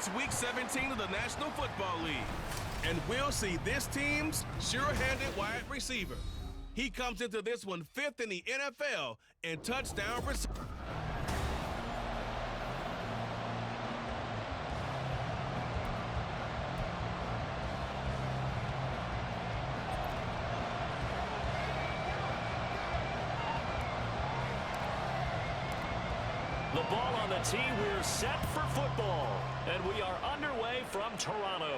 It's Week 17 of the National Football League. And we'll see this team's sure-handed wide receiver. He comes into this one 5th in the NFL in touchdown receiving. The ball on the tee, we're set for football. And we are underway from Toronto.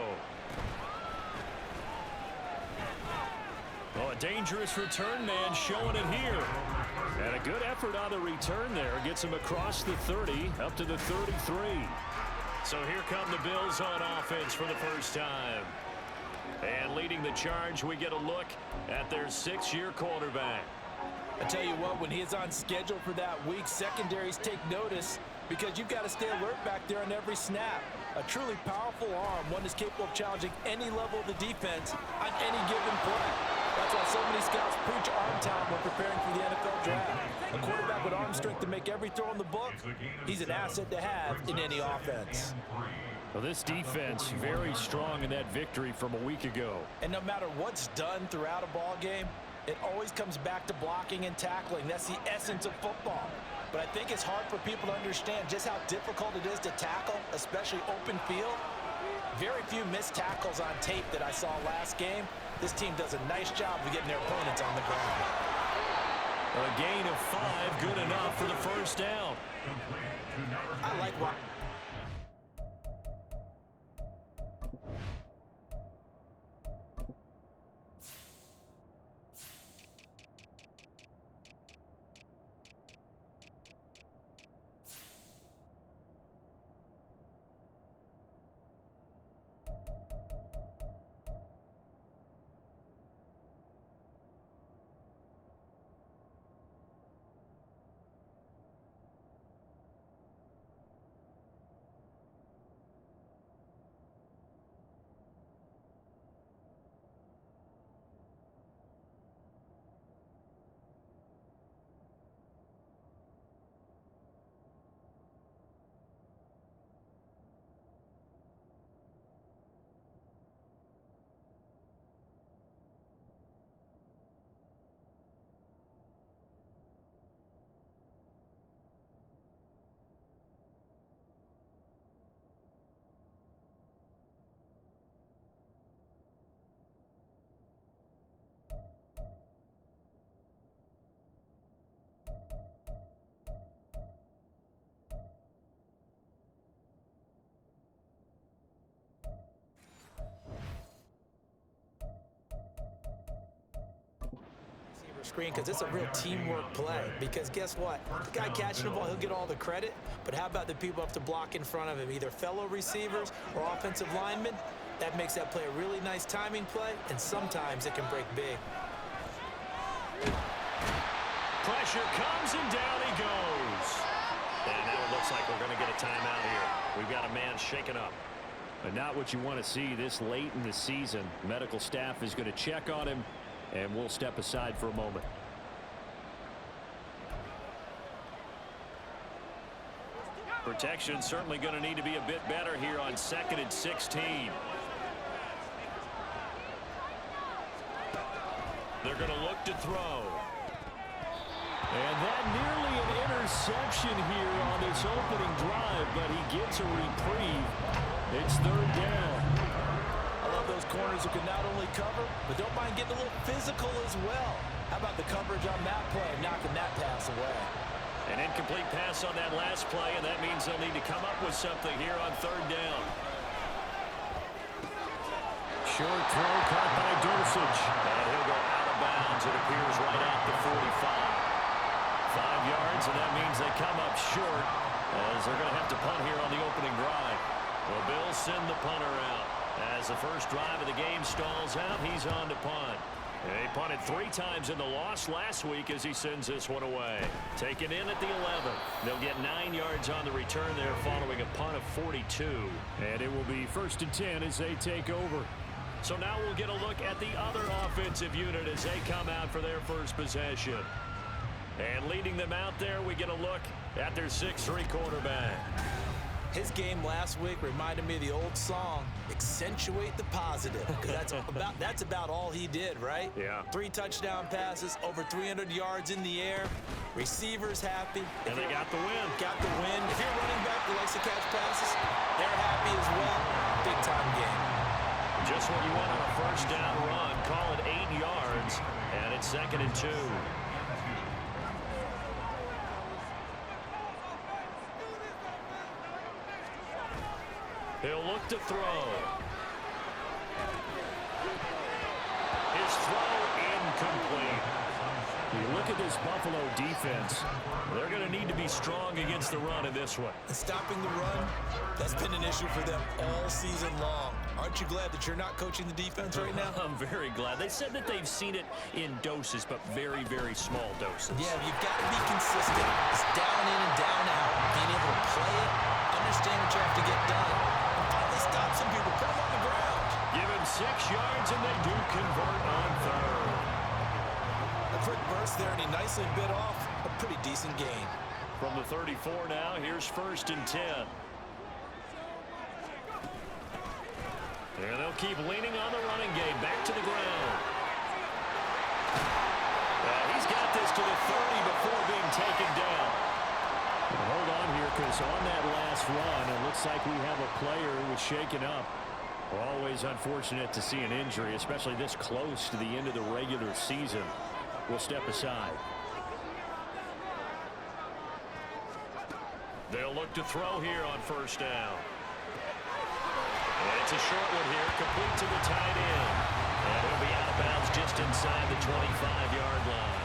Oh, a dangerous return man showing it here. And a good effort on the return there. Gets him across the 30, up to the 33. So here come the Bills on offense for the first time. And leading the charge, we get a look at their 6-year quarterback. I tell you what, when he is on schedule for that week, secondaries take notice because you've got to stay alert back there on every snap. A truly powerful arm, one is capable of challenging any level of the defense on any given play. That's why so many scouts preach arm talent when preparing for the NFL draft. A quarterback with arm strength to make every throw in the book, he's an asset to have in any offense. Well, this defense very strong in that victory from a week ago. And no matter what's done throughout a ball game, it always comes back to blocking and tackling. That's the essence of football. But I think it's hard for people to understand just how difficult it is to tackle, especially open field. Very few missed tackles on tape that I saw last game. This team does a nice job of getting their opponents on the ground. A gain of 5, good enough for the first down. I like what... screen because it's a real teamwork play. Because guess what? The guy catching the ball, he'll get all the credit. But how about the people who have to block in front of him, either fellow receivers or offensive linemen? That makes that play a really nice timing play, and sometimes it can break big. Pressure comes, and down he goes. And now it looks like we're going to get a timeout here. We've got a man shaken up. But not what you want to see this late in the season. Medical staff is going to check on him, and we'll step aside for a moment. Protection certainly going to need to be a bit better here on 2nd and 16. They're going to look to throw. And that nearly an interception here on this opening drive, but he gets a reprieve. It's 3rd down. I love those corners who can not only cover, but don't mind getting a little physical as well. How about the coverage on that play, knocking that pass away? An incomplete pass on that last play, and that means they'll need to come up with something here on 3rd down. Short throw caught by Dulcich. And he'll go out of bounds. It appears right at the 45. 5 yards, and that means they come up short as they're going to have to punt here on the opening drive. The Bills send the punter out. As the first drive of the game stalls out, he's on to punt. He punted 3 times in the loss last week as he sends this one away. Taken in at the 11. They'll get 9 yards on the return there following a punt of 42. And it will be 1st and 10 as they take over. So now we'll get a look at the other offensive unit as they come out for their first possession. And leading them out there, we get a look at their 6'3" quarterback. His game last week reminded me of the old song, accentuate the positive, because that's about all he did, right? Yeah. 3 touchdown passes, over 300 yards in the air. Receivers happy. And they got the win. Got the win. If you're running back who likes to catch passes, they're happy as well. Big-time game. Just when you went on a first down run, call it 8 yards, and it's 2nd and 2. He'll look to throw. His throw incomplete. You look at this Buffalo defense. They're going to need to be strong against the run in this one. Stopping the run, that's been an issue for them all season long. Aren't you glad that you're not coaching the defense right now? I'm very glad. They said that they've seen it in doses, but very, very small doses. Yeah, you've got to be consistent. It's down in and down out. Being able to play it, understand what you have to get done. And finally stop some people, put them on the ground. Give him 6 yards, and they do convert on 3rd. A quick burst there, and he nicely bit off a pretty decent gain. From the 34 now, here's 1st and 10. And they'll keep leaning on the running game. Back to the ground. He's got this to the 30 before being taken down. Hold on here, because on that last run, it looks like we have a player who was shaken up. Always unfortunate to see an injury, especially this close to the end of the regular season. We'll step aside. They'll look to throw here on 1st down. And it's a short one here, complete to the tight end. And he'll be out of bounds just inside the 25-yard line.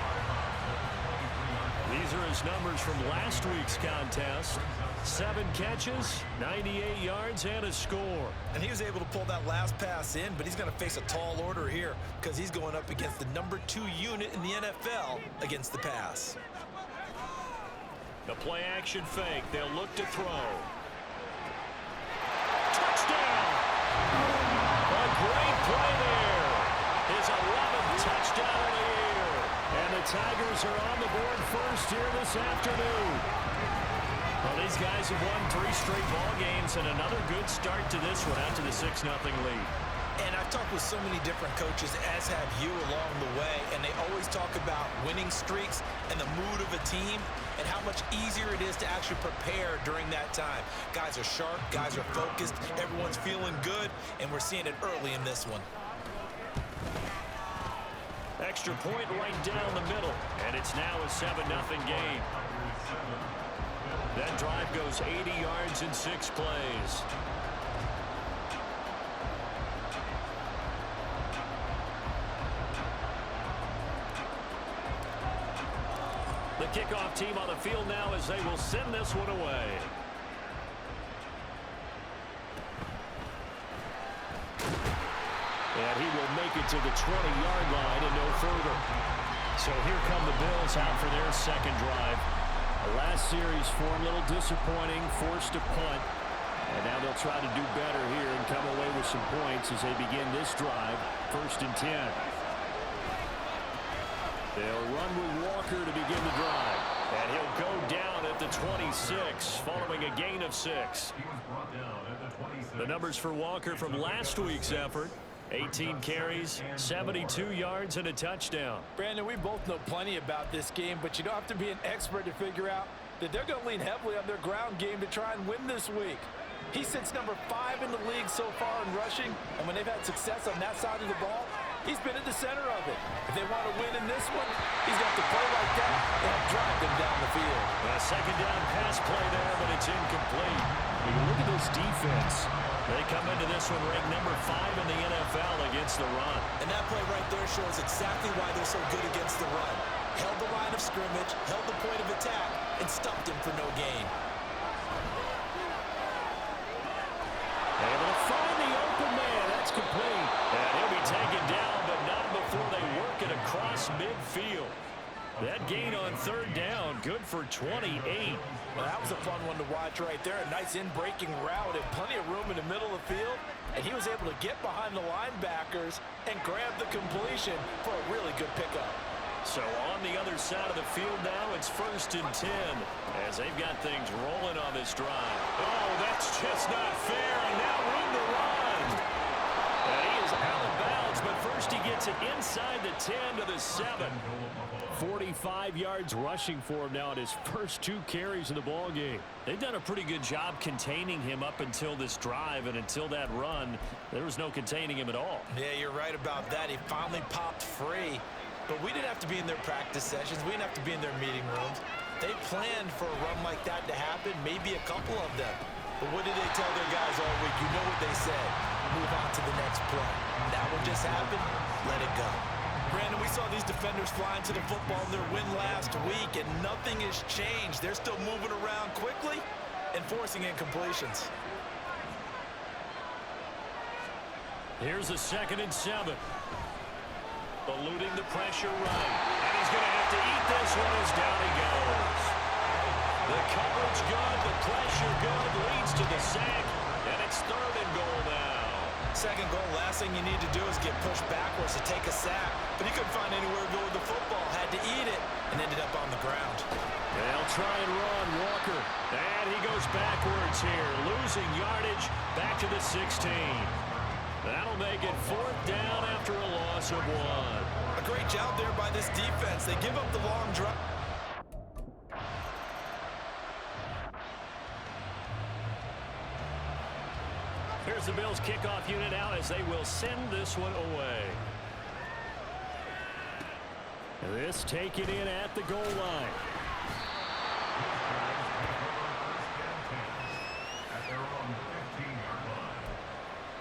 These are his numbers from last week's contest. 7 catches, 98 yards, and a score. And he was able to pull that last pass in, but he's going to face a tall order here because he's going up against the number 2 unit in the NFL against the pass. The play-action fake. They'll look to throw. Touchdown! A great play there. His 11th touchdown of the year. And the Tigers are on the board first here this afternoon. Well, these guys have won 3 straight ball games and another good start to this one out to the 6-0 lead. And I've talked with so many different coaches, as have you along the way, and they always talk about winning streaks and the mood of a team and how much easier it is to actually prepare during that time. Guys are sharp, guys are focused, everyone's feeling good, and we're seeing it early in this one. Extra point right down the middle, and it's now a 7-0 game. That drive goes 80 yards in 6 plays. The kickoff team on the field now as they will send this one away. And he will make it to the 20-yard line and no further. So here come the Bills out for their 2nd drive. The last series for him, a little disappointing, forced to punt. And now they'll try to do better here and come away with some points as they begin this drive. 1st and 10. They'll run with Walker to begin the drive. And he'll go down at the 26, following a gain of 6. The numbers for Walker from last week's effort. 18 carries, 72 yards, and a touchdown. Brandon, we both know plenty about this game, but you don't have to be an expert to figure out that they're going to lean heavily on their ground game to try and win this week. He sits number 5 in the league so far in rushing, and when they've had success on that side of the ball, he's been at the center of it. If they want to win in this one, he's got to play like that and drive them down the field. A 2nd down pass play there, but it's incomplete. When you look at this defense, they come into this one ranked number 5 in the NFL against the run. And that play right there shows exactly why they're so good against the run. Held the line of scrimmage, held the point of attack, and stuffed him for no gain. Able to find the open man. That's complete. And he'll be taken down, but not before they work it across midfield. That gain on 3rd down, good for 28. Well, that was a fun one to watch right there. A nice in-breaking route and plenty of room in the middle of the field. And he was able to get behind the linebackers and grab the completion for a really good pickup. So on the other side of the field now, it's 1st and 10 as they've got things rolling on this drive. Oh, that's just not fair, and now room to run. And he is out of bounds, but first he gets it inside the 10 to the 7. 45 yards rushing for him now in his first 2 carries of the ball game. They've done a pretty good job containing him up until this drive, and until that run, there was no containing him at all. Yeah, you're right about that. He finally popped free. But we didn't have to be in their practice sessions. We didn't have to be in their meeting rooms. They planned for a run like that to happen, maybe a couple of them. But what did they tell their guys all week? You know what they said. Move on to the next play. That one just happened. Let it go. Brandon, we saw these defenders flying to the football in their win last week, and nothing has changed. They're still moving around quickly and forcing incompletions. Here's a 2nd and 7. Eluding the pressure right. And he's going to have to eat this one as down he goes. The coverage good, the pressure good, leads to the sack, and it's 3rd and goal now. 2nd goal, last thing you need to do is get pushed backwards to take a sack. But he couldn't find anywhere to go with the football, had to eat it, and ended up on the ground. They'll try and run Walker. And he goes backwards here, losing yardage back to the 16. That'll make it 4th down after a loss of 1. A great job there by this defense. They give up the long drive. Here's the Bills kickoff unit out as they will send this one away. This taken in at the goal line.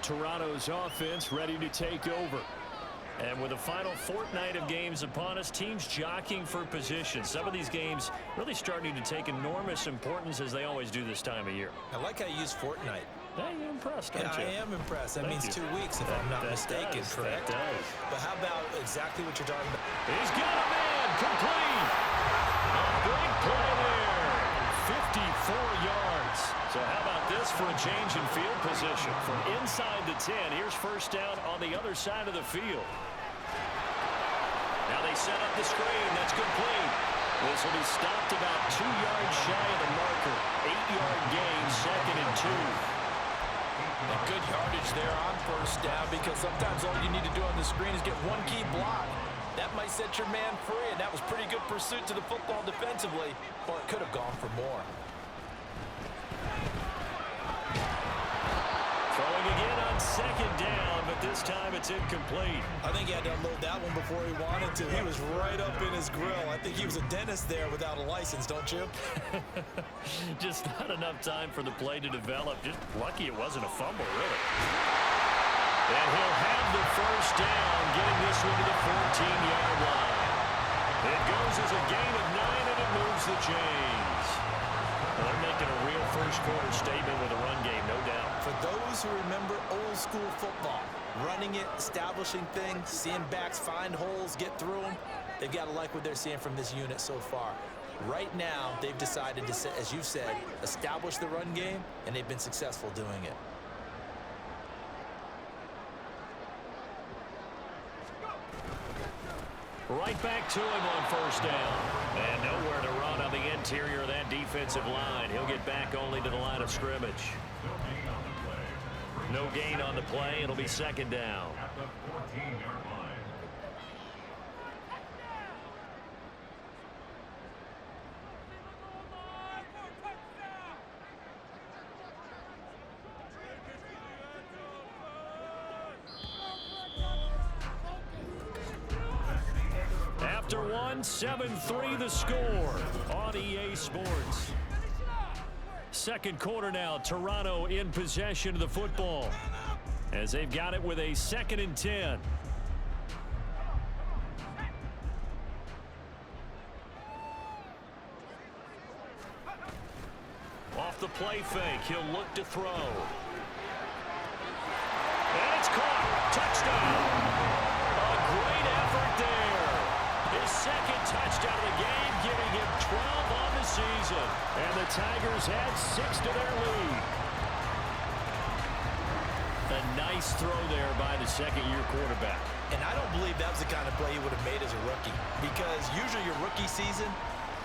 Toronto's offense ready to take over. And with the final fortnight of games upon us, teams jockeying for position. Some of these games really starting to take enormous importance as they always do this time of year. I like how you use fortnight. Yeah, you're impressed, aren't you? I am impressed. That means 2 weeks, if I'm not mistaken, correct? That does. But how about exactly what you're talking about? He's got a man complete. A big play there. 54 yards. So how about this for a change in field position? From inside the 10, here's 1st down on the other side of the field. Now they set up the screen. That's complete. This will be stopped about 2 yards shy of the marker. 8-yard gain, 2nd and 2. A good yardage there on 1st down, because sometimes all you need to do on the screen is get one key block. That might set your man free, and that was pretty good pursuit to the football defensively, or it could have gone for more. Throwing again on 2nd down, but this time it's incomplete. I think he had to unload that one before he wanted to. He was right up in his grill. I think he was a dentist there without a license, don't you? Just not enough time for the play to develop. Just lucky it wasn't a fumble, really. And he'll have the 1st down, getting this one to the 14-yard line. It goes as a gain of 9, and it moves the chains. Well, they're making a real first-quarter statement with a run game, no doubt. For those who remember old-school football, running it, establishing things, seeing backs find holes, get through them, they've got to like what they're seeing from this unit so far. Right now, they've decided to, as you said, establish the run game, and they've been successful doing it. Right back to him on 1st down. And nowhere to run on the interior of that defensive line. He'll get back only to the line of scrimmage. No gain on the play. It'll be 2nd down. After one, 7-3 the score on EA Sports. 2nd quarter now, Toronto in possession of the football as they've got it with a 2nd and 10. Off the play fake, he'll look to throw. And it's caught. Touchdown. A great effort there. His 2nd touchdown of the game, giving him 12 on the season. And the Tigers add 6 to their lead. A nice throw there by the 2nd-year quarterback. And I don't believe that was the kind of play he would have made as a rookie, because usually your rookie season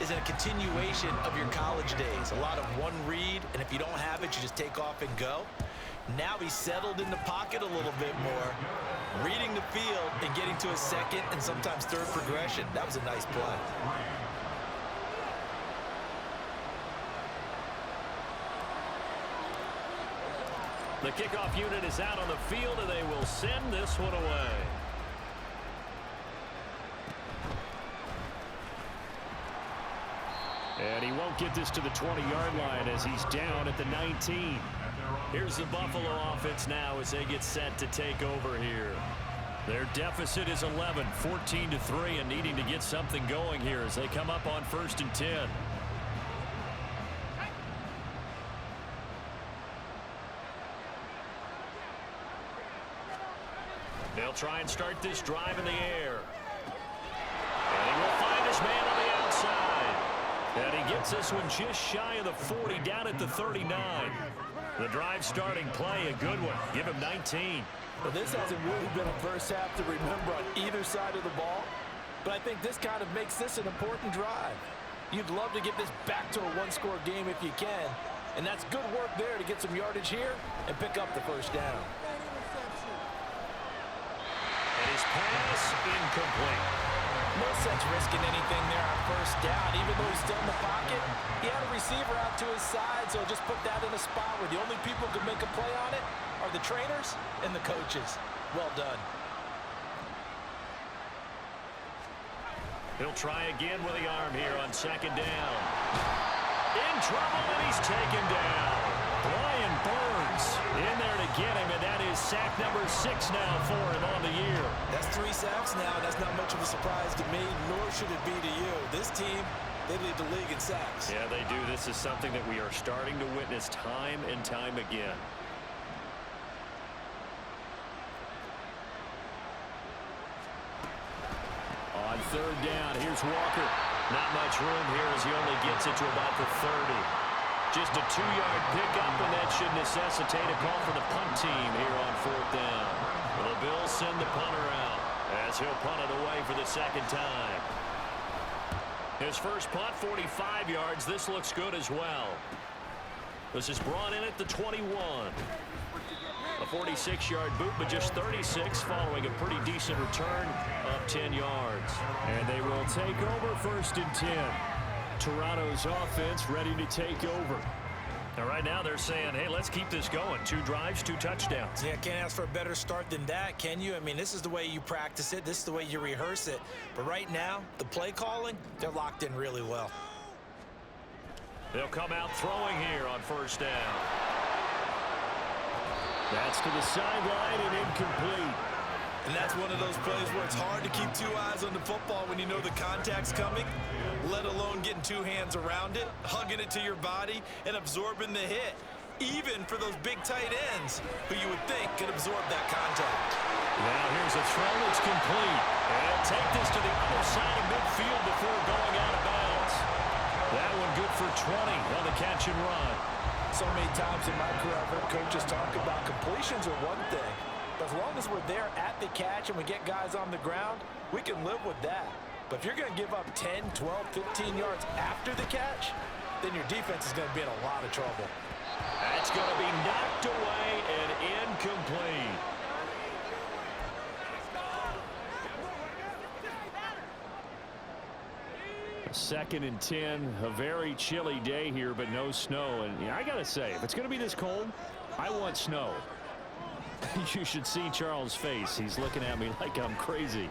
is a continuation of your college days. A lot of one read, and if you don't have it, you just take off and go. Now he's settled in the pocket a little bit more, reading the field and getting to a second and sometimes third progression. That was a nice play. The kickoff unit is out on the field, and they will send this one away. And he won't get this to the 20-yard line as he's down at the 19. Here's the Buffalo offense now as they get set to take over here. Their deficit is 11, 14-3, and needing to get something going here as they come up on 1st and 10. They'll try and start this drive in the air. And he will find his man on the outside. And he gets this one just shy of the 40, down at the 39. The drive starting play, a good one. Give him 19. Well, this hasn't really been a first half to remember on either side of the ball, but I think this kind of makes this an important drive. You'd love to get this back to a one-score game if you can, and that's good work there to get some yardage here and pick up the first down. And his pass incomplete. No sense risking anything there on first down. Even though he's still in the pocket, he had a receiver out to his side, so just put that in a spot where the only people who can make a play on it are the trainers and the coaches. Well done. He'll try again with the arm here on 2nd down. In trouble, and he's taken down. Brian Burns in there to get him, and that is sack number 6 now for him on the year. That's 3 sacks now. That's not much of a surprise to me, nor should it be to you. This team, they lead the league in sacks. Yeah, they do. This is something that we are starting to witness time and time again. On 3rd down, here's Walker. Not much room here as he only gets it to about the 30. Just a 2-yard pickup, and that should necessitate a call for the punt team here on 4th down. Well, the Bills send the punter out as he'll punt it away for the 2nd time. His first punt, 45 yards. This looks good as well. This is brought in at the 21. A 46-yard boot, but just 36 following a pretty decent return of 10 yards. And they will take over 1st and 10. Toronto's offense ready to take over. Now, right now they're saying, hey, let's keep this going. 2 drives, 2 touchdowns. Yeah, can't ask for a better start than that, can you? I mean, this is the way you practice it. This is the way you rehearse it. But right now, the play calling, they're locked in really well. They'll come out throwing here on 1st down. That's to the sideline and incomplete. And that's one of those plays where it's hard to keep 2 eyes on the football when you know the contact's coming, let alone getting 2 hands around it, hugging it to your body, and absorbing the hit, even for those big tight ends who you would think could absorb that contact. Now here's a throw that's complete. And he'll take this to the other side of midfield before going out of bounds. That one good for 20 on the catch and run. So many times in my career, I've heard coaches talk about completions are one thing. But as long as we're there at the catch and we get guys on the ground, we can live with that. But if you're going to give up 10, 12, 15 yards after the catch, then your defense is going to be in a lot of trouble. That's going to be knocked away and incomplete. Second and 10, a very chilly day here, but no snow. And I got to say, if it's going to be this cold, I want snow. You should see Charles' face. He's looking at me like I'm crazy.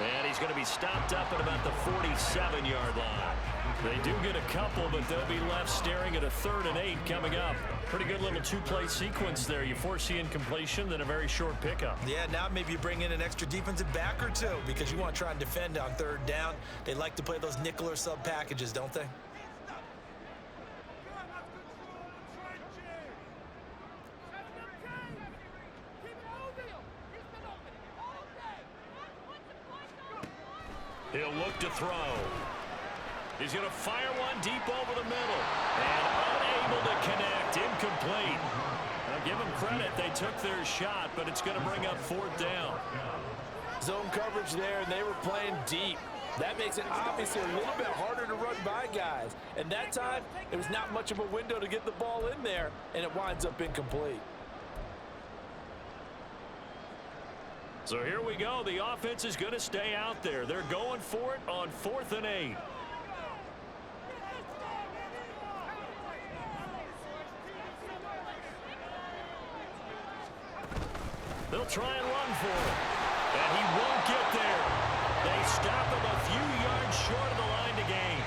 And he's going to be stopped up at about the 47-yard line. They do get a couple, but they'll be left staring at a 3rd and 8 coming up. Pretty good little 2-play sequence there. You force the incompletion, then a very short pickup. Yeah, now maybe you bring in an extra defensive back or 2 because you want to try and defend on 3rd down. They like to play those nickel or sub packages, don't they? He'll look to throw. He's going to fire one deep over the middle. And unable to connect. Incomplete. Now give them credit. They took their shot, but it's going to bring up 4th down. Zone coverage there, and they were playing deep. That makes it obviously a little bit harder to run by guys. And that time, it was not much of a window to get the ball in there, and it winds up incomplete. So here we go. The offense is going to stay out there. They're going for it on 4th and 8. They'll try and run for it. And he won't get there. They stop him a few yards short of the line to gain.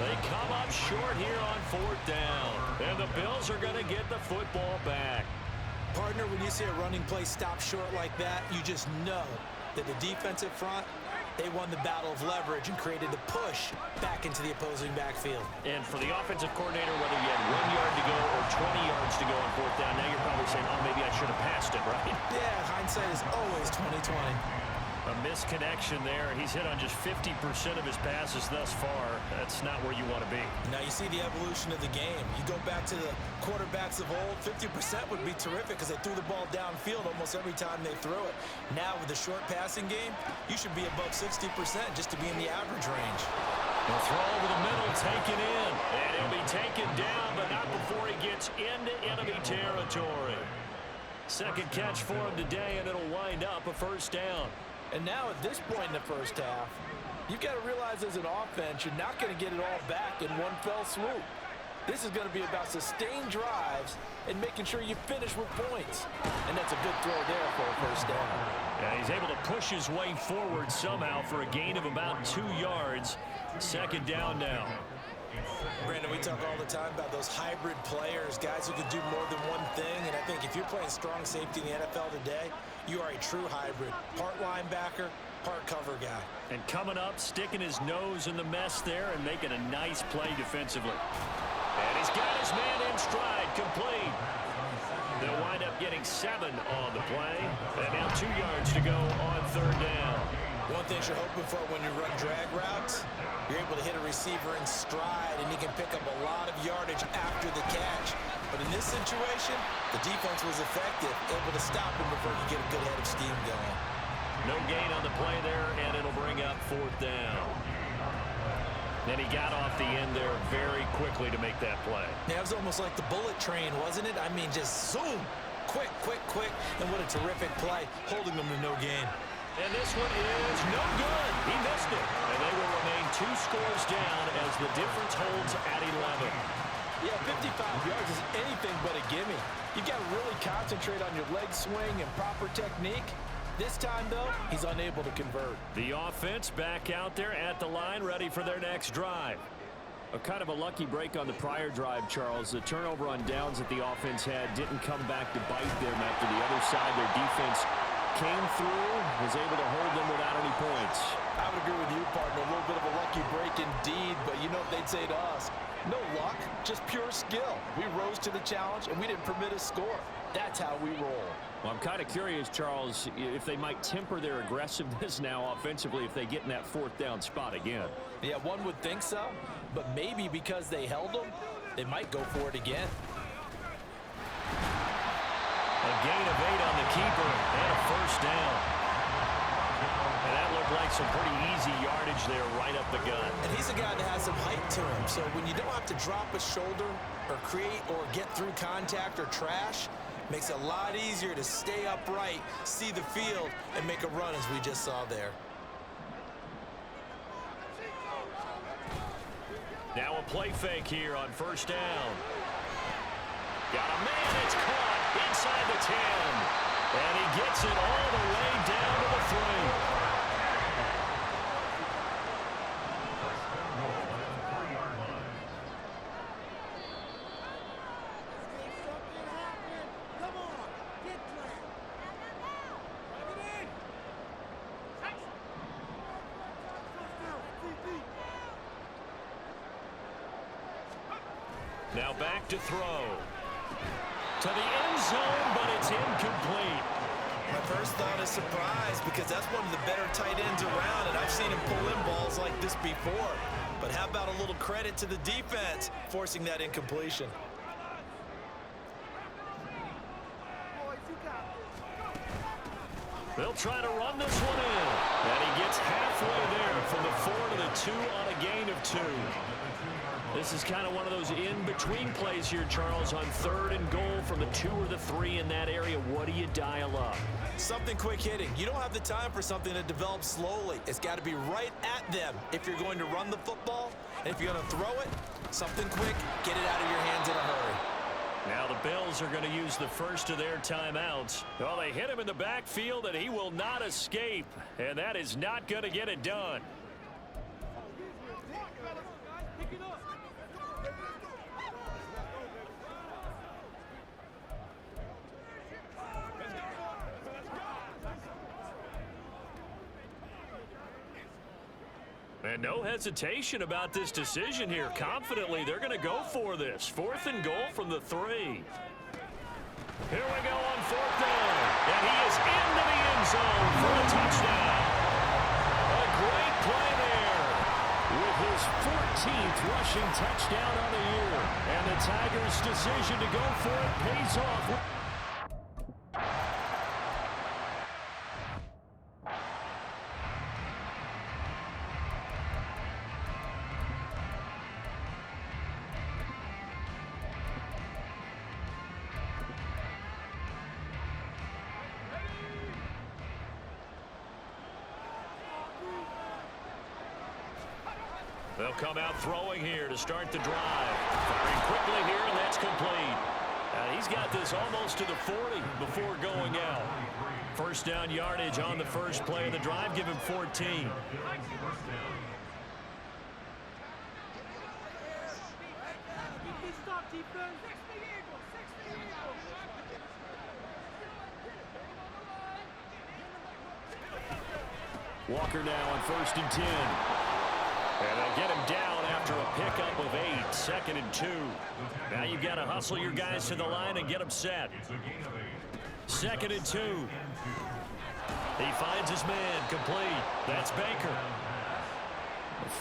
They come up short here on 4th down. And the Bills are going to get the football back. Partner, when you see a running play stop short like that, you just know that the defensive front, they won the battle of leverage and created a push back into the opposing backfield. And for the offensive coordinator, whether you had 1 yard to go or 20 yards to go on 4th down, now you're probably saying, oh, maybe I should have passed it, right? Yeah, hindsight is always 20/20. A misconnection there. He's hit on just 50% of his passes thus far. That's not where you want to be. Now you see the evolution of the game. You go back to the quarterbacks of old, 50% would be terrific because they threw the ball downfield almost every time they threw it. Now with the short passing game, you should be above 60% just to be in the average range. The throw over the middle, taken in. And he'll be taken down, but not before he gets into enemy territory. Second catch for him today, and it'll wind up a 1st down. And now at this point in the first half, you've got to realize as an offense, you're not going to get it all back in one fell swoop. This is going to be about sustained drives and making sure you finish with points. And that's a good throw there for a 1st down. Yeah, he's able to push his way forward somehow for a gain of about 2 yards. 2nd down now. Brandon, we talk all the time about those hybrid players, guys who can do more than one thing. And I think if you're playing strong safety in the NFL today, you are a true hybrid. Part linebacker, part cover guy. And coming up, sticking his nose in the mess there and making a nice play defensively. And he's got his man in stride, complete. They'll wind up getting 7 on the play. And now 2 yards to go on 3rd down. One thing you're hoping for when you run drag routes, you're able to hit a receiver in stride, and he can pick up a lot of yardage after the catch. But in this situation, the defense was effective, able to stop him before you get a good head of steam going. No gain on the play there, and it'll bring up 4th down. Then he got off the end there very quickly to make that play. Yeah, it was almost like the bullet train, wasn't it? I mean, just zoom, quick, quick, quick, and what a terrific play, holding them to no gain. And this one is no good. He missed it. And they will remain 2 scores down as the difference holds at 11. Yeah, 55 yards is anything but a gimme. You've got to really concentrate on your leg swing and proper technique. This time, though, he's unable to convert. The offense back out there at the line, ready for their next drive. A kind of a lucky break on the prior drive, Charles. The turnover on downs that the offense had didn't come back to bite them after the other side. Their defense came through, was able to hold them without any points. I would agree with you, partner. A little bit of a lucky break indeed, but you know what they'd say to us? No luck, just pure skill. We rose to the challenge, and we didn't permit a score. That's how we roll. Well, I'm kind of curious, Charles, if they might temper their aggressiveness now offensively if they get in that 4th down spot again. Yeah, one would think so, but maybe because they held them, they might go for it again. A gain of 8 on the keeper and a 1st down. And that looked like some pretty easy yardage there right up the gut. And he's a guy that has some height to him, so when you don't have to drop a shoulder or create or get through contact or trash, makes it a lot easier to stay upright, see the field, and make a run as we just saw there. Now a play fake here on 1st down. Got a man, it's caught inside the 10. And he gets it all the way down to the 3. Now back to throw. To the end zone, but it's incomplete. My first thought is surprise because that's one of the better tight ends around, and I've seen him pull in balls like this before. But how about a little credit to the defense forcing that incompletion? They'll try to run this one in. And he gets halfway there from the 4 to the 2 on a gain of 2. This is kind of one of those in-between plays here, Charles, on 3rd and goal from the 2 or the 3 in that area. What do you dial up? Something quick hitting. You don't have the time for something that develops slowly. It's got to be right at them if you're going to run the football. And if you're going to throw it, something quick, get it out of your hands in a hurry. Now the Bills are going to use the first of their timeouts. Well, they hit him in the backfield, and he will not escape. And that is not going to get it done. And no hesitation about this decision here. Confidently, they're going to go for this. 4th and goal from the 3. Here we go on 4th down. And he is into the end zone for a touchdown. A great play there with his 14th rushing touchdown on the year. And the Tigers' decision to go for it pays off. They'll come out throwing here to start the drive. Firing quickly here, and that's complete. He's got this almost to the 40 before going out. First down yardage on the first play of the drive. Give him 14. Walker now on 1st and 10. And they get him down after a pickup of 8. 2nd and 2. Now you've got to hustle your guys to the line and get them set. 2nd and 2. He finds his man complete. That's Baker.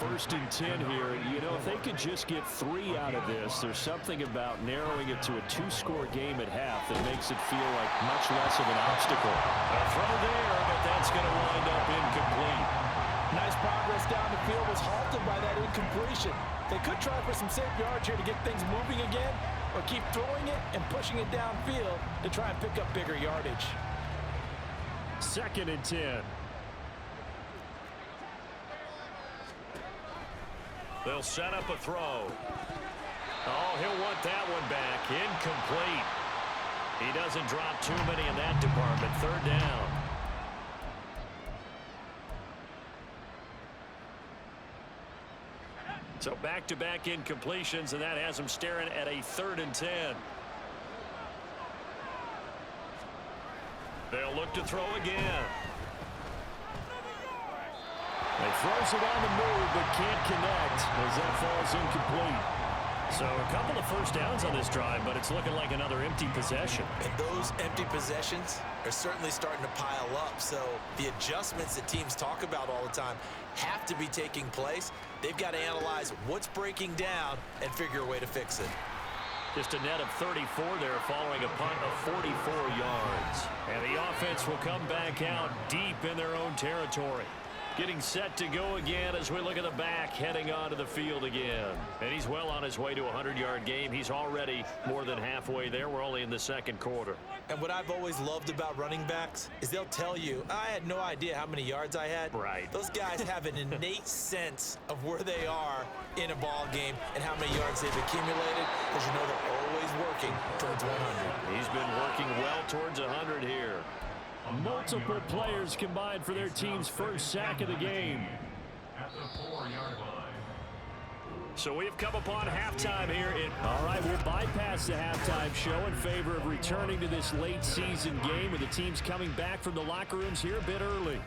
1st and 10 here. You know, if they could just get 3 out of this, there's something about narrowing it to a 2-score game at half that makes it feel like much less of an obstacle. A throw there, but that's going to wind up incomplete. Nice progress down the field was halted by that incompletion. They could try for some safe yards here to get things moving again, or keep throwing it and pushing it downfield to try and pick up bigger yardage. 2nd and 10. They'll set up a throw. Oh, he'll want that one back. Incomplete. He doesn't drop too many in that department. 3rd down. So back-to-back incompletions, and that has him staring at a 3rd and 10. They'll look to throw again. He throws it on the move, but can't connect as that falls incomplete. So a couple of first downs on this drive, but it's looking like another empty possession. And those empty possessions are certainly starting to pile up. So the adjustments that teams talk about all the time have to be taking place. They've got to analyze what's breaking down and figure a way to fix it. Just a net of 34 there following a punt of 44 yards. And the offense will come back out deep in their own territory. Getting set to go again as we look at the back heading onto the field again. And he's well on his way to a 100-yard game. He's already more than halfway there. We're only in the 2nd quarter. And what I've always loved about running backs is they'll tell you, I had no idea how many yards I had. Right. Those guys have an innate sense of where they are in a ball game and how many yards they've accumulated, because you know they're always working towards 100. He's been working well towards 100 here. Multiple players combined for their team's first sack of the game. At the 4-yard line. So we've come upon halftime here. All right, we'll bypass the halftime show in favor of returning to this late season game with the teams coming back from the locker rooms here a bit early.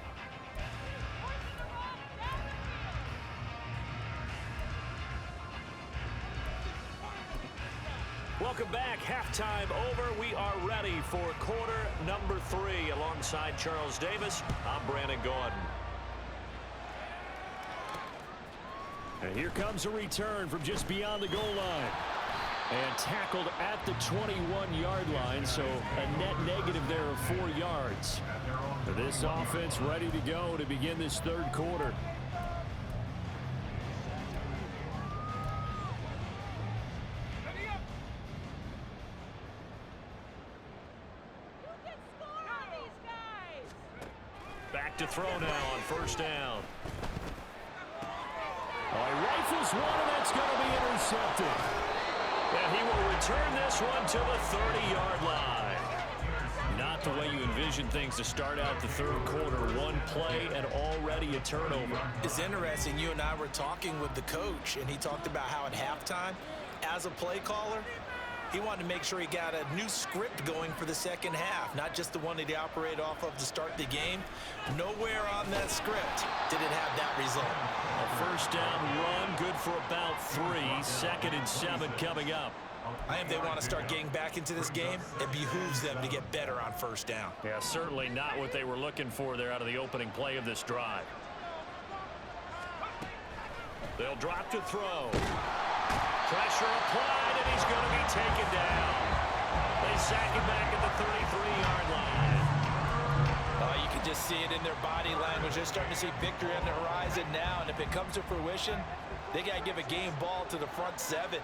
Welcome back. Halftime over. We are ready for quarter number 3. Alongside Charles Davis, I'm Brandon Gordon. And here comes a return from just beyond the goal line. And tackled at the 21-yard line, so a net negative there of 4 yards. This offense ready to go to begin this third quarter. Back to throw now on first down. He rifles one, and that's going to be intercepted. And he will return this one to the 30-yard line. Not the way you envision things to start out the third quarter. One play and already a turnover. It's interesting. You and I were talking with the coach, and he talked about how at halftime, as a play caller, he wanted to make sure he got a new script going for the second half, not just the one that he operated off of to start the game. Nowhere on that script did it have that result. A first down run, good for about 3. 2nd and 7 coming up. I think they want to start getting back into this game. It behooves them to get better on first down. Yeah, certainly not what they were looking for there out of the opening play of this drive. They'll drop to throw. Pressure applied, and he's going to be taken down. They sack him back at the 33-yard line. You can just see it in their body language. They're starting to see victory on the horizon now, and if it comes to fruition, they got to give a game ball to the front 7.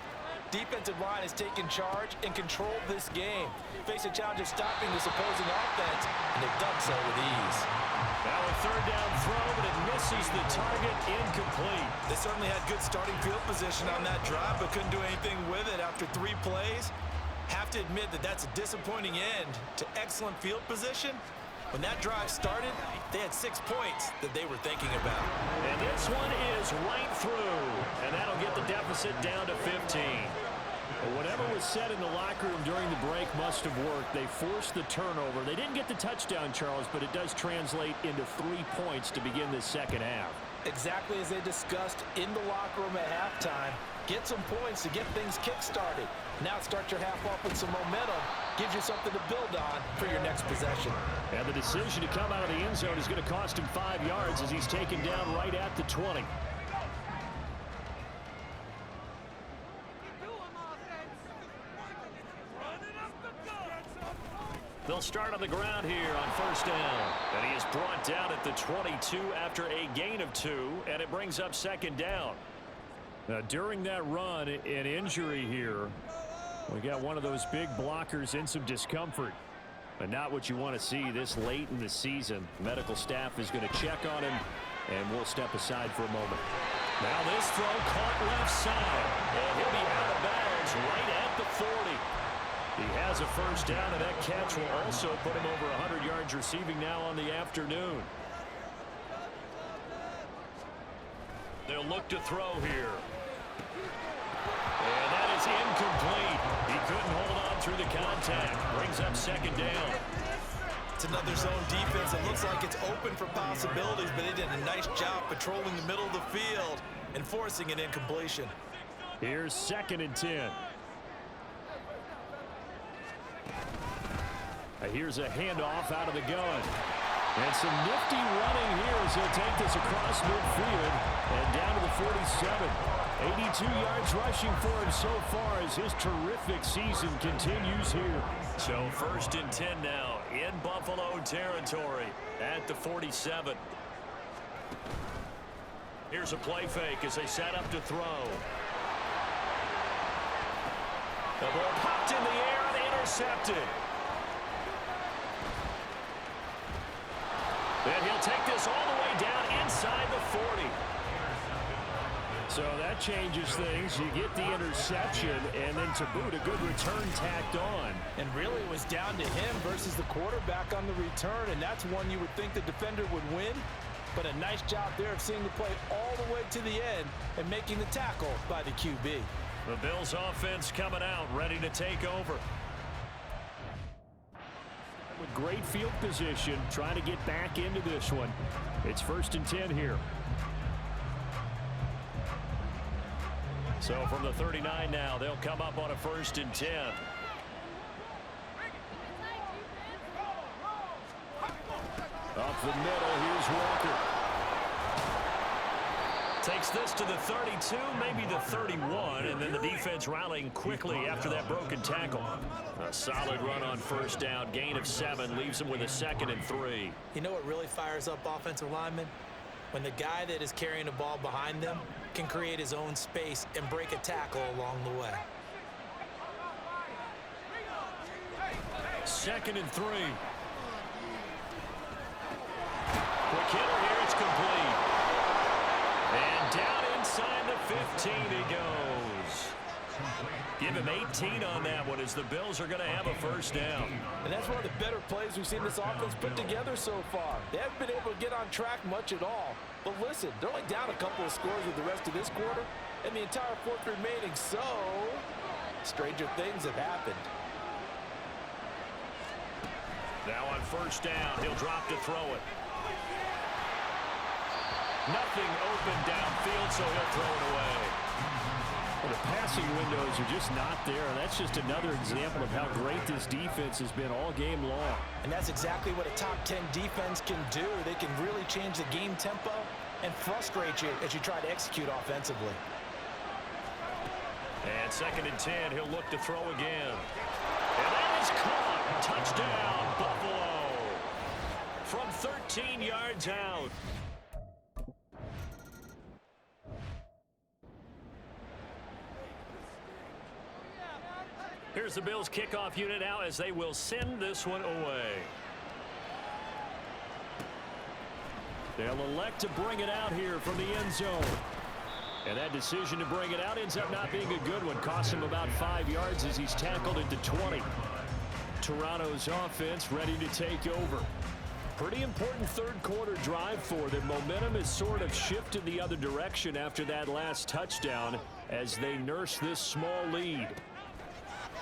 Defensive line has taken charge and controlled this game. Facing a challenge of stopping this opposing offense, and they've done so with ease. Now a third down throw, but it misses the target, incomplete. They certainly had good starting field position on that drive, but couldn't do anything with it after 3 plays. Have to admit that that's a disappointing end to excellent field position. When that drive started, they had 6 points that they were thinking about. And this one is right through, and that'll get the deficit down to 15. Whatever was said in the locker room during the break must have worked. They forced the turnover. They didn't get the touchdown, Charles, but it does translate into 3 points to begin this second half. Exactly as they discussed in the locker room at halftime. Get some points to get things kick-started. Now start your half off with some momentum. Gives you something to build on for your next possession. And the decision to come out of the end zone is going to cost him 5 yards as he's taken down right at the 20. They'll start on the ground here on first down. And he is brought down at the 22 after a gain of 2, and it brings up second down. Now, during that run, an injury here. We got one of those big blockers in some discomfort. But not what you want to see this late in the season. Medical staff is going to check on him, and we'll step aside for a moment. Now this throw caught left side, and he'll be out of bounds right at the 40. He has a first down, and that catch will also put him over 100 yards receiving now on the afternoon. They'll look to throw here. And that is incomplete. He couldn't hold on through the contact. Brings up second down. It's another zone defense. It looks like it's open for possibilities, but they did a nice job patrolling the middle of the field and forcing an incompletion. Here's 2nd and 10. Here's a handoff out of the gun. And some nifty running here as he'll take this across midfield and down to the 47. 82 yards rushing for him so far as his terrific season continues here. So 1st and 10 now in Buffalo territory at the 47. Here's a play fake as they set up to throw. The ball popped in the air and intercepted. And he'll take this all the way down inside the 40. So that changes things. You get the interception, and then to boot, a good return tacked on. And really it was down to him versus the quarterback on the return, and that's one you would think the defender would win. But a nice job there of seeing the play all the way to the end and making the tackle by the QB. The Bills offense coming out, ready to take over. With great field position, trying to get back into this one. It's 1st and 10 here. So from the 39 now, they'll come up on a 1st and 10. Up the middle, here's Walker. Takes this to the 32, maybe the 31, and then the defense rallying quickly after that broken tackle. A solid run on first down, gain of 7, leaves them with a 2nd and 3. You know what really fires up offensive linemen? When the guy that is carrying the ball behind them can create his own space and break a tackle along the way. 2nd and 3. Quick hitter here, it's complete. And down inside the 15 he goes. Give him 18 on that one as the Bills are going to have a first down. And that's one of the better plays we've seen this offense put together so far. They haven't been able to get on track much at all. But listen, they're only down a couple of scores with the rest of this quarter, and the entire fourth remaining, so stranger things have happened. Now on first down, he'll drop to throw it. Nothing open downfield, so he'll throw it away. Well, the passing windows are just not there. That's just another example of how great this defense has been all game long. And that's exactly what a top 10 defense can do. They can really change the game tempo and frustrate you as you try to execute offensively. And 2nd and 10, he'll look to throw again. And that is caught. Touchdown, Buffalo. From 13 yards out. Here's the Bills kickoff unit now as they will send this one away. They'll elect to bring it out here from the end zone. And that decision to bring it out ends up not being a good one. Costs him about 5 yards as he's tackled into 20. Toronto's offense ready to take over. Pretty important third quarter drive for them. Momentum has sort of shifted the other direction after that last touchdown as they nurse this small lead.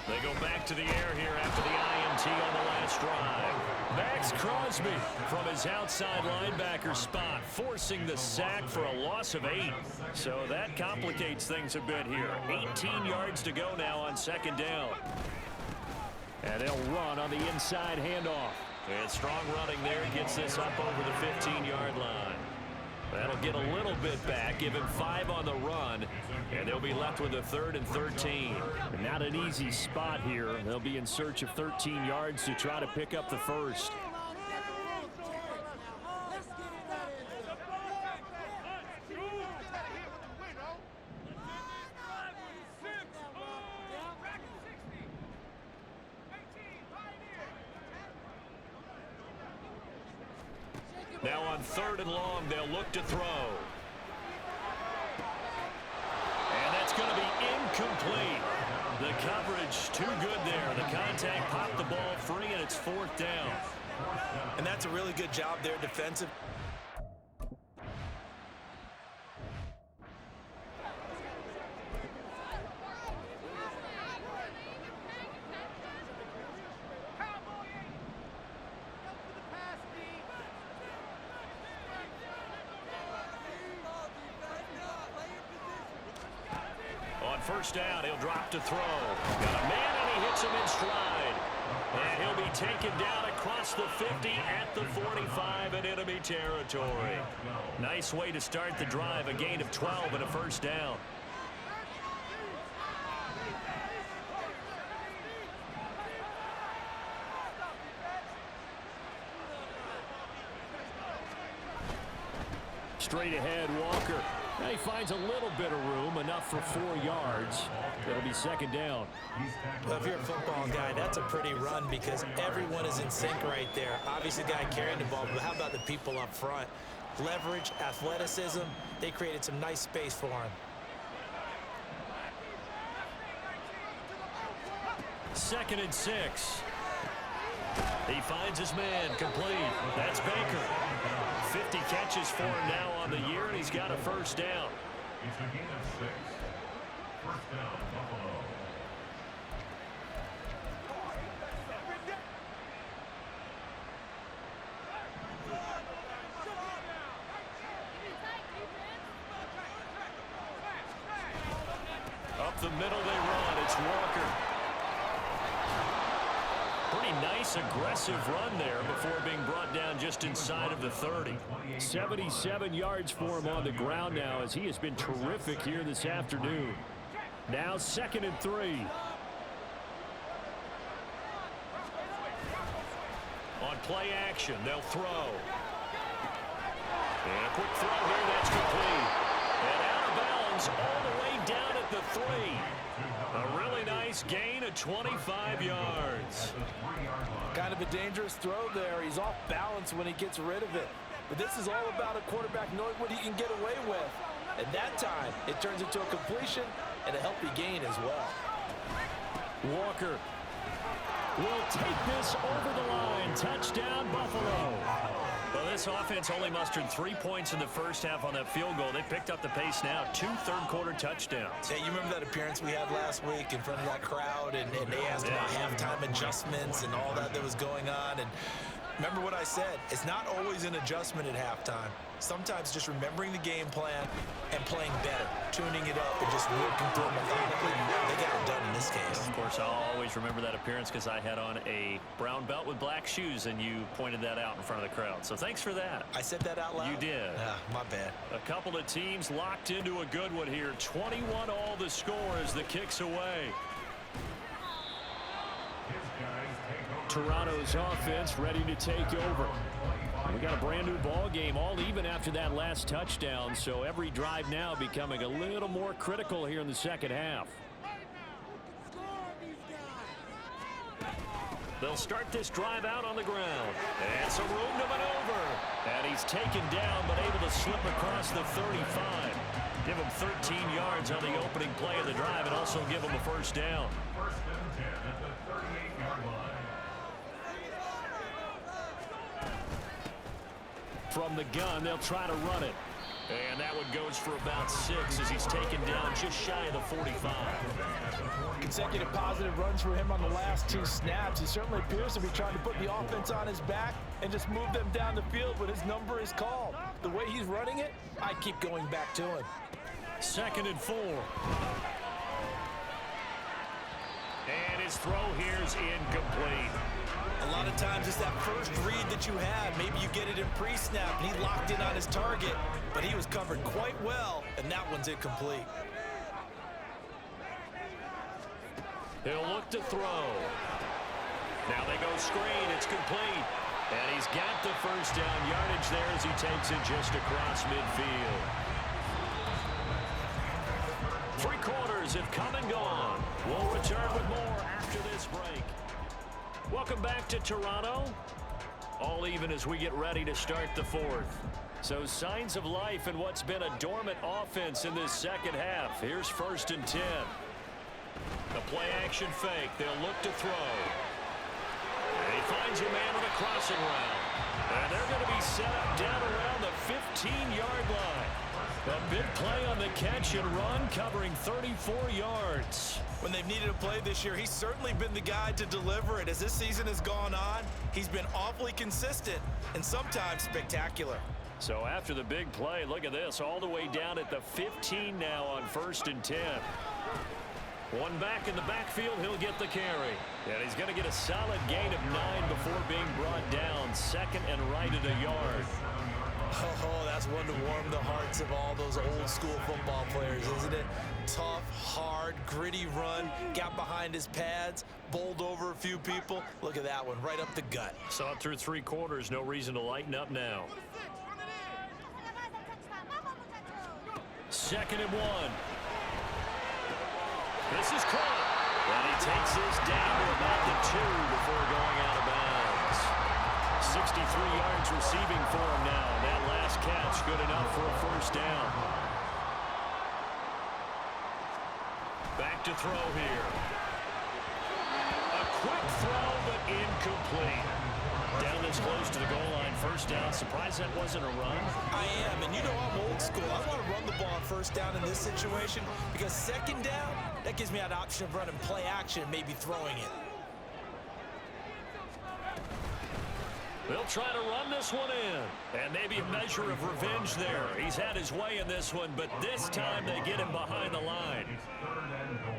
They go back to the air here after the INT on the last drive. Max Crosby from his outside linebacker spot, forcing the sack for a loss of 8. So that complicates things a bit here. 18 yards to go now on 2nd down. And they'll run on the inside handoff. And strong running there gets this up over the 15-yard line. That'll get a little bit back, give him 5 on the run, and they'll be left with a 3rd and 13. And not an easy spot here. They'll be in search of 13 yards to try to pick up the first. Now on 3rd and long, they'll look to throw. And that's going to be incomplete. The coverage too good there. The contact popped the ball free, and it's 4th down. And that's a really good job there defensive. First down, he'll drop to throw. Got a man, and he hits him in stride. And he'll be taken down across the 50 at the 45 in enemy territory. Nice way to start the drive, a gain of 12 and a first down. Straight ahead, Walker. Now he finds a little bit of room, enough for 4 yards. It'll be 2nd down. Well, if you're a football guy, that's a pretty run because everyone is in sync right there. Obviously, the guy carrying the ball, but how about the people up front? Leverage, athleticism, they created some nice space for him. 2nd and 6. He finds his man, complete. That's Baker. 50 catches for him now on the year, and he's got a first down. It's a gain of 6. First down, Buffalo. Up the middle they run. It's Walker. Pretty nice, aggressive run there before being brought down just inside of the 30. 77 yards for him on the ground now as he has been terrific here this afternoon. Now 2nd and 3. On play action, they'll throw. And a quick throw here, that's complete. And out of bounds all the way down at the 3. A really nice gain of 25 yards. Kind of a dangerous throw there. He's off balance when he gets rid of it. But this is all about a quarterback knowing what he can get away with. And that time, it turns into a completion and a healthy gain as well. Walker will take this over the line. Touchdown, Buffalo. Well, this offense only mustered 3 points in the first half on that field goal. They picked up the pace now. 2 third-quarter touchdowns. Hey, you remember that appearance we had last week in front of that crowd, and they asked about halftime adjustments and all that was going on. And remember what I said, it's not always an adjustment at halftime. Sometimes just remembering the game plan and playing better, tuning it up and just working through it methodically. They got it done in this case. Of course, I'll always remember that appearance because I had on a brown belt with black shoes, and you pointed that out in front of the crowd. So thanks for that. I said that out loud? You did. My bad. A couple of teams locked into a good one here. 21 all the score as the kick's away. Toronto's offense ready to take over. We got a brand new ball game, all even after that last touchdown, so every drive now becoming a little more critical here in the second half. They'll start this drive out on the ground. And some room to maneuver. And he's taken down but able to slip across the 35. Give him 13 yards on the opening play of the drive and also give him a first down. First and 10 at the 38-yard line. From the gun, they'll try to run it. And that one goes for about 6 as he's taken down just shy of the 45. Consecutive positive runs for him on the last 2 snaps. He certainly appears to be trying to put the offense on his back and just move them down the field, but his number is called. The way he's running it, I keep going back to him. 2nd and 4. And his throw here is incomplete. A lot of times it's that first read that you have. Maybe you get it in pre-snap, and he locked in on his target, but he was covered quite well, and that one's incomplete. He'll look to throw. Now they go screen. It's complete. And he's got the first down yardage there as he takes it just across midfield. 3 quarters have come and gone. We'll return with more after this break. Welcome back to Toronto. All even as we get ready to start the 4th. So signs of life in what's been a dormant offense in this second half. Here's 1st and 10. The play action fake. They'll look to throw. And he finds a man with a crossing route. And they're going to be set up down around the 15-yard line. A big play on the catch and run, covering 34 yards. When they've needed a play this year, he's certainly been the guy to deliver it. As this season has gone on, he's been awfully consistent and sometimes spectacular. So after the big play, look at this, all the way down at the 15 now on 1st and 10. One back in the backfield, he'll get the carry. And he's going to get a solid gain of 9 before being brought down. 2nd and right at a yard. Oh, that's one to warm the hearts of all those old school football players, isn't it? Tough, hard, gritty run, got behind his pads, bowled over a few people. Look at that one, right up the gut. Saw it through 3 quarters, no reason to lighten up now. 2nd and 1. This is caught. And he takes this down to about the 2 before going out of bounds. 63 yards receiving for him now. That last catch good enough for a first down. Back to throw here. A quick throw, but incomplete. Down this close to the goal line, first down. Surprised that wasn't a run? I am, and you know I'm old school. I want to run the ball on first down in this situation because 2nd down, that gives me an option of running play action and maybe throwing it. They'll try to run this one in. And maybe a measure of revenge there. He's had his way in this one, but this time they get him behind the line. It's 3rd and goal.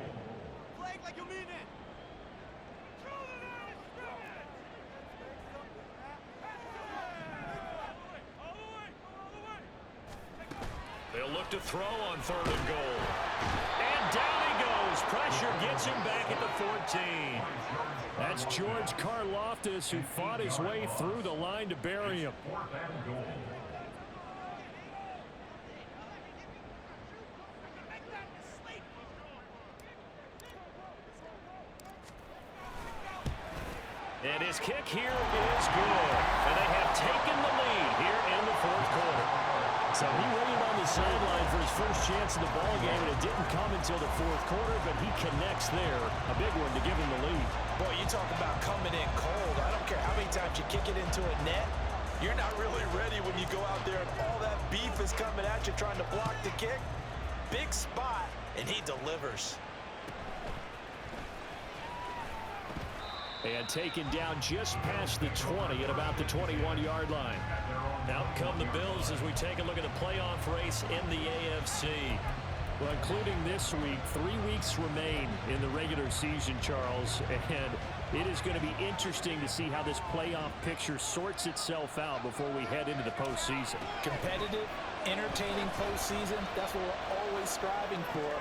Flag like you mean it. He'll look to throw on 3rd and goal. And down he goes. Pressure gets him back at the 14. That's George Karlaftis, who fought his way through the line to bury him. 4th and goal. And his kick here is good. And they have taken the lead here in the 4th quarter. So he waited on the sideline for his first chance in the ballgame, and it didn't come until the 4th quarter, but he connects there. A big one to give him the lead. Boy, you talk about coming in cold. I don't care how many times you kick it into a net. You're not really ready when you go out there and all that beef is coming at you trying to block the kick. Big spot, and he delivers. And taken down just past the 20 at about the 21-yard line. Out come the Bills as we take a look at the playoff race in the AFC. Well, including this week, 3 weeks remain in the regular season, Charles, and it is going to be interesting to see how this playoff picture sorts itself out before we head into the postseason. Competitive, entertaining postseason, that's what we're always striving for.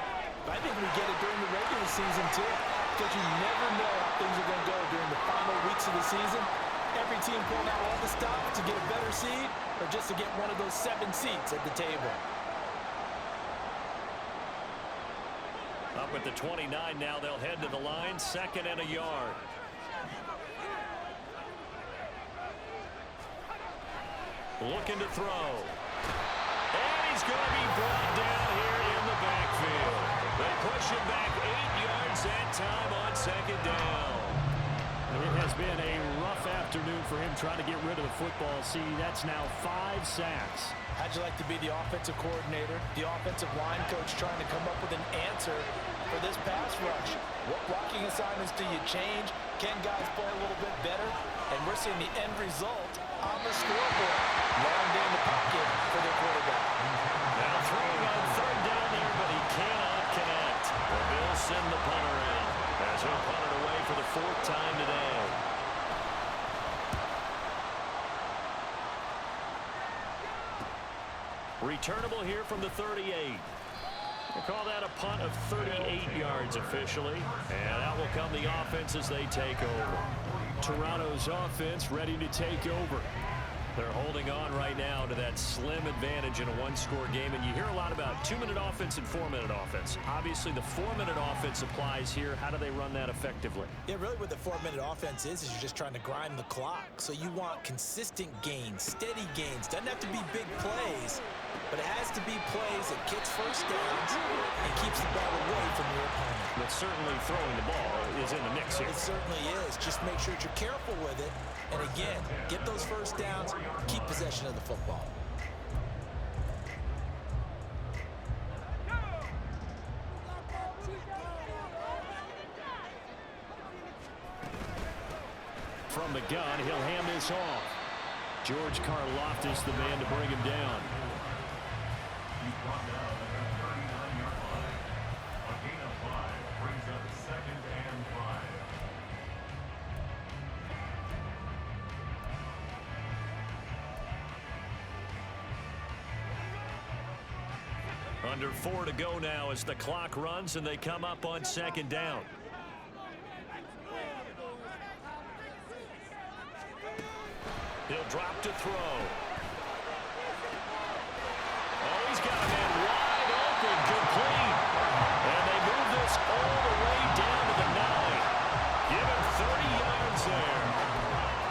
But I think we get it during the regular season, too, because you never know how things are going to go during the final weeks of the season. Every team pulling out all the stops to get a better seed or just to get one of those 7 seats at the table. Up at the 29 now, they'll head to the line, 2nd and a yard. Looking to throw. And he's going to be brought down here in the backfield. They push him back 8 yards that time on 2nd down. It has been a rough afternoon for him trying to get rid of the football. See, that's now 5 sacks. How'd you like to be the offensive coordinator, the offensive line coach trying to come up with an answer for this pass rush? What blocking assignments do you change? Can guys play a little bit better? And we're seeing the end result on the scoreboard. Long day in the pocket for their quarterback. Now throwing on 3rd down there, but he cannot connect. The Bills send the punter in as he'll punt it away for the 4th time today. Returnable here from the 38. We'll call that a punt of 38 yards officially. And out will come the offense as they take over. Toronto's offense ready to take over. They're holding on right now to that slim advantage in a 1-score game. And you hear a lot about 2-minute offense and 4-minute offense. Obviously, the 4-minute offense applies here. How do they run that effectively? Yeah, really what the 4-minute offense is you're just trying to grind the clock. So you want consistent gains, steady gains. Doesn't have to be big plays, but it has to be plays that gets first downs and keeps the ball away from your opponent. But certainly throwing the ball is in the mix here. It certainly is. Just make sure that you're careful with it. And again, get those first downs, keep possession of the football. From the gun, he'll hand this off. George Karlaftis, the man to bring him down. He's brought down at the 39-yard line. A gain of 5 brings up 2nd and 5. Under 4 to go now as the clock runs and they come up on 2nd down. He'll drop to throw. Oh, he's got a man wide open, complete. And they move this all the way down to the 9. Give him 30 yards there.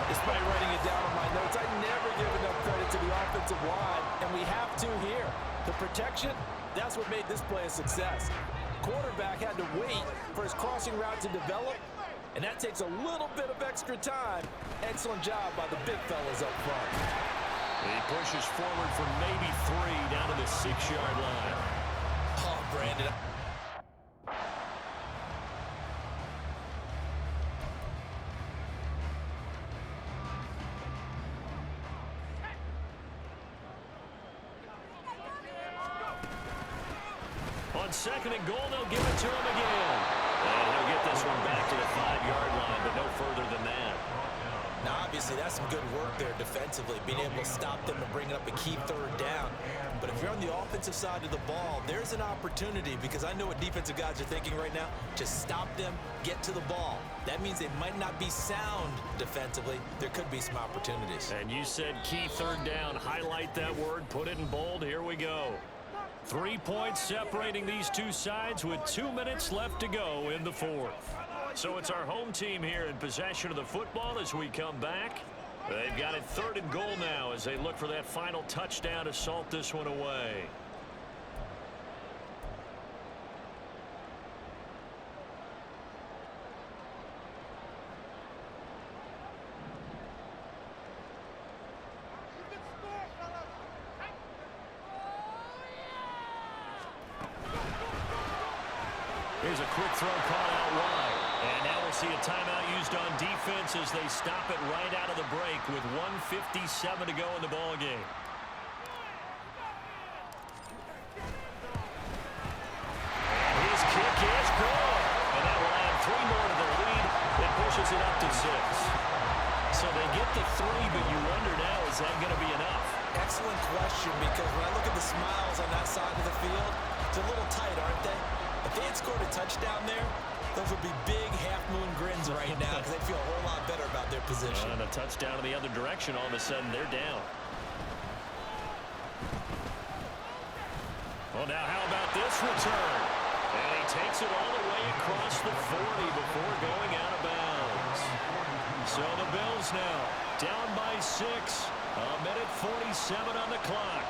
Despite writing it down on my notes, I never give enough credit to the offensive line, and we have to here. The protection, that's what made this play a success. Quarterback had to wait for his crossing route to develop, and that takes a little bit of extra time. Excellent job by the big fellas up front. He pushes forward for maybe 3 down to the 6-yard line. Oh, Brandon. On 2nd and goal, they'll give it to him again. And he'll get this one back to the 5-yard line, but no further than that. Now, obviously, that's some good work there defensively, being able to stop them and bring up a key third down. But if you're on the offensive side of the ball, there's an opportunity, because I know what defensive guys are thinking right now. Just stop them, get to the ball. That means they might not be sound defensively. There could be some opportunities. And you said key third down. Highlight that word, put it in bold. Here we go. 3 points separating these two sides with 2 minutes left to go in the fourth. So it's our home team here in possession of the football as we come back. They've got it 3rd and goal now as they look for that final touchdown to salt this one away. Here's a quick throw caught out wide. And now we'll see a timeout used on defense as they stop it right out of the break with 1:57 to go in the ball game. And his kick is good. And that will add 3 more to the lead. That pushes it up to 6. So they get the 3, but you wonder now, is that going to be enough? Excellent question, because when I look at the smiles on that side of the field, it's a little tight, aren't they? If they had scored a touchdown there, those would be big half-moon grins right now because they'd feel a whole lot better about their position. And a touchdown in the other direction, all of a sudden they're down. Well, now how about this return? And he takes it all the way across the 40 before going out of bounds. So the Bills now down by 6. 1:47 on the clock.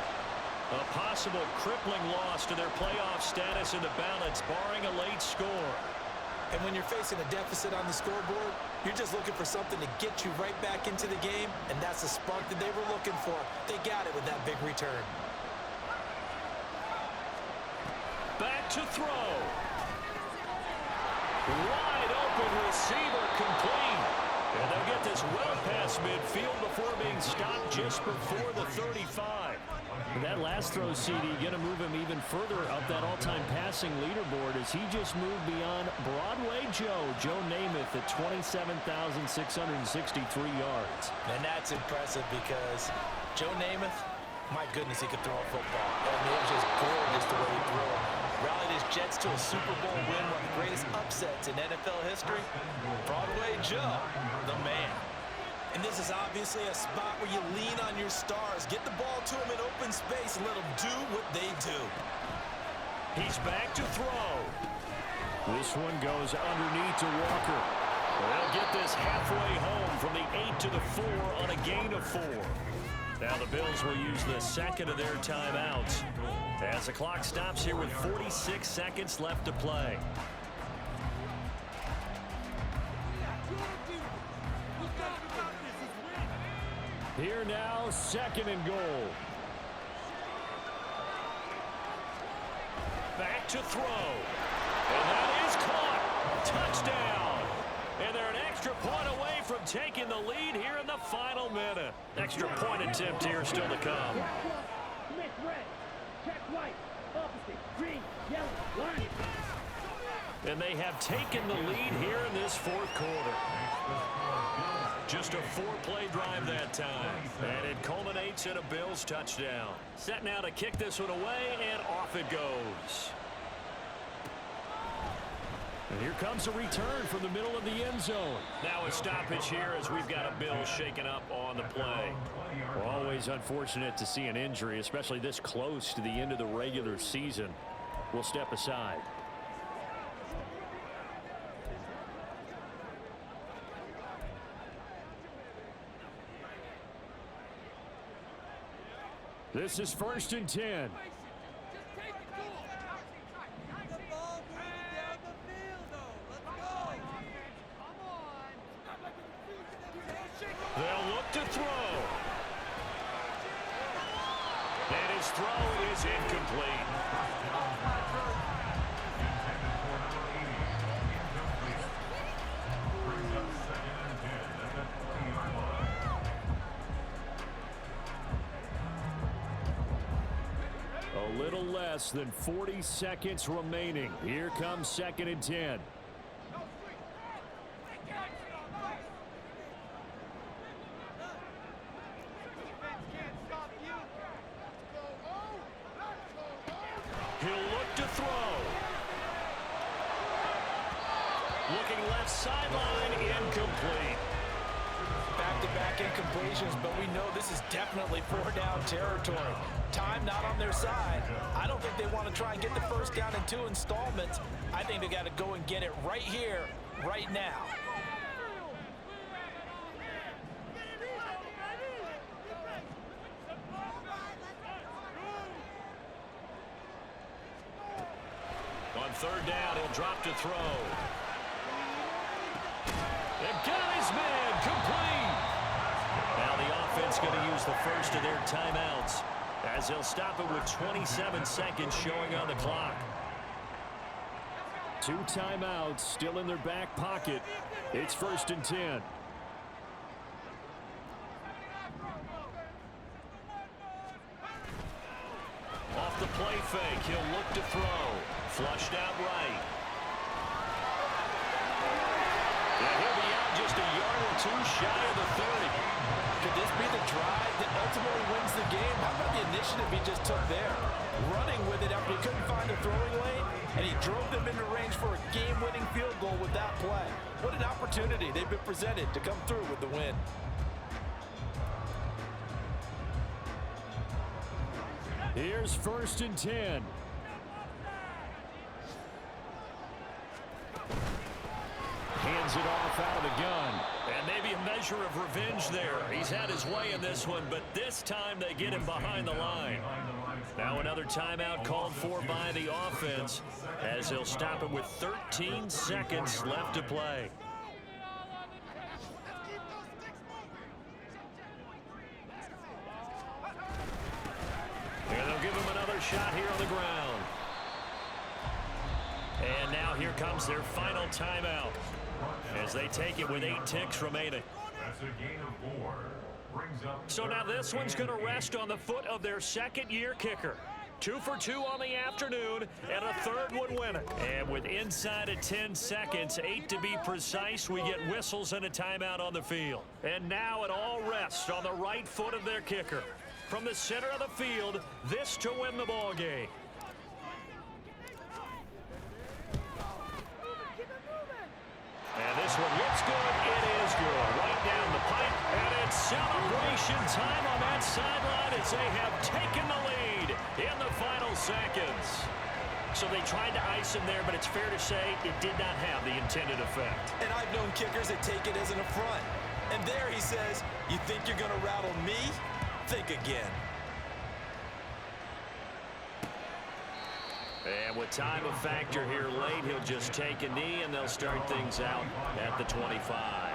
A possible crippling loss to their playoff status in the balance, barring a late score. And when you're facing a deficit on the scoreboard, you're just looking for something to get you right back into the game, and that's the spark that they were looking for. They got it with that big return. Back to throw. Wide open receiver complete. And they'll get this well past midfield before being stopped just before the 35. That last throw, CD, going to move him even further up that all-time passing leaderboard as he just moved beyond Broadway Joe Namath at 27,663 yards. And that's impressive because Joe Namath, my goodness, he could throw a football. I mean, it was just gorgeous the way he threw it. Rallied his Jets to a Super Bowl win, one of the greatest upsets in NFL history. Broadway Joe, the man. And this is obviously a spot where you lean on your stars. Get the ball to them in open space and let them do what they do. He's back to throw. This one goes underneath to Walker. They'll get this halfway home from the 8 to the 4 on a gain of 4. Now the Bills will use the second of their timeouts as the clock stops here with 46 seconds left to play. Here now, 2nd and goal. Back to throw. And that is caught. Touchdown. And they're an extra point away from taking the lead here in the final minute. Extra point attempt here still to come. And they have taken the lead here in this 4th quarter. Just a 4-play drive that time. And it culminates in a Bills touchdown. Set now to kick this one away, and off it goes. And here comes a return from the middle of the end zone. Now a stoppage here as we've got a Bills shaken up on the play. We're always unfortunate to see an injury, especially this close to the end of the regular season. We'll step aside. This is 1st and 10. They'll look to throw. And his throw is incomplete. A little less than 40 seconds remaining. Here comes 2nd and 10. Looking left sideline, incomplete. Back-to-back incompletions, but we know this is definitely four-down territory. Time not on their side. I don't think they want to try and get the first down in 2 installments. I think they got to go and get it right here, right now. On third down, he'll drop to throw. The guy's man, complete. Now the offense going to use the first of their timeouts as they'll stop it with 27 seconds showing on the clock. 2 timeouts still in their back pocket. It's 1st and 10. Off the play fake, he'll look to throw. Flushed out right. And he'll be out just a yard or 2 shy of the 30. Could this be the drive that ultimately wins the game? How about the initiative he just took there? Running with it after he couldn't find a throwing lane, and he drove them into range for a game-winning field goal with that play. What an opportunity they've been presented to come through with the win. Here's 1st and 10. Hands it off out of the gun. And maybe a measure of revenge there. He's had his way in this one, but this time they get him behind the line. Now another timeout called for by the offense as they'll stop it with 13 seconds left to play. And they'll give him another shot here on the ground. And now here comes their final timeout as they take it with 8 ticks remaining. That's a gain of 4. Brings up So now this one's going to rest on the foot of their second-year kicker. 2 for 2 on the afternoon, and a third would win it. And with inside of 10 seconds, 8 to be precise, we get whistles and a timeout on the field. And now it all rests on the right foot of their kicker. From the center of the field, this to win the ball game. And this one looks good. It is good. Right down the pipe. And it's celebration time on that sideline as they have taken the lead in the final seconds. So they tried to ice him there, but it's fair to say it did not have the intended effect. And I've known kickers that take it as an affront. And there he says, you think you're going to rattle me? Think again. And with time a factor here late, he'll just take a knee, and they'll start things out at the 25.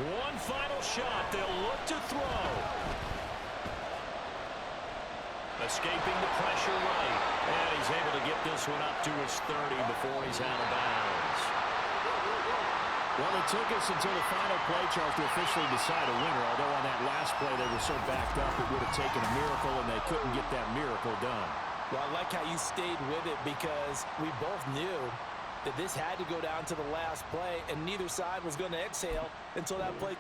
One final shot. They'll look to throw. Escaping the pressure right. And he's able to get this one up to his 30 before he's out of bounds. Well, it took us until the final play, Charles, to officially decide a winner. Although on that last play they were so backed up, it would have taken a miracle, and they couldn't get that miracle done. Well, I like how you stayed with it because we both knew that this had to go down to the last play, and neither side was going to exhale until that play.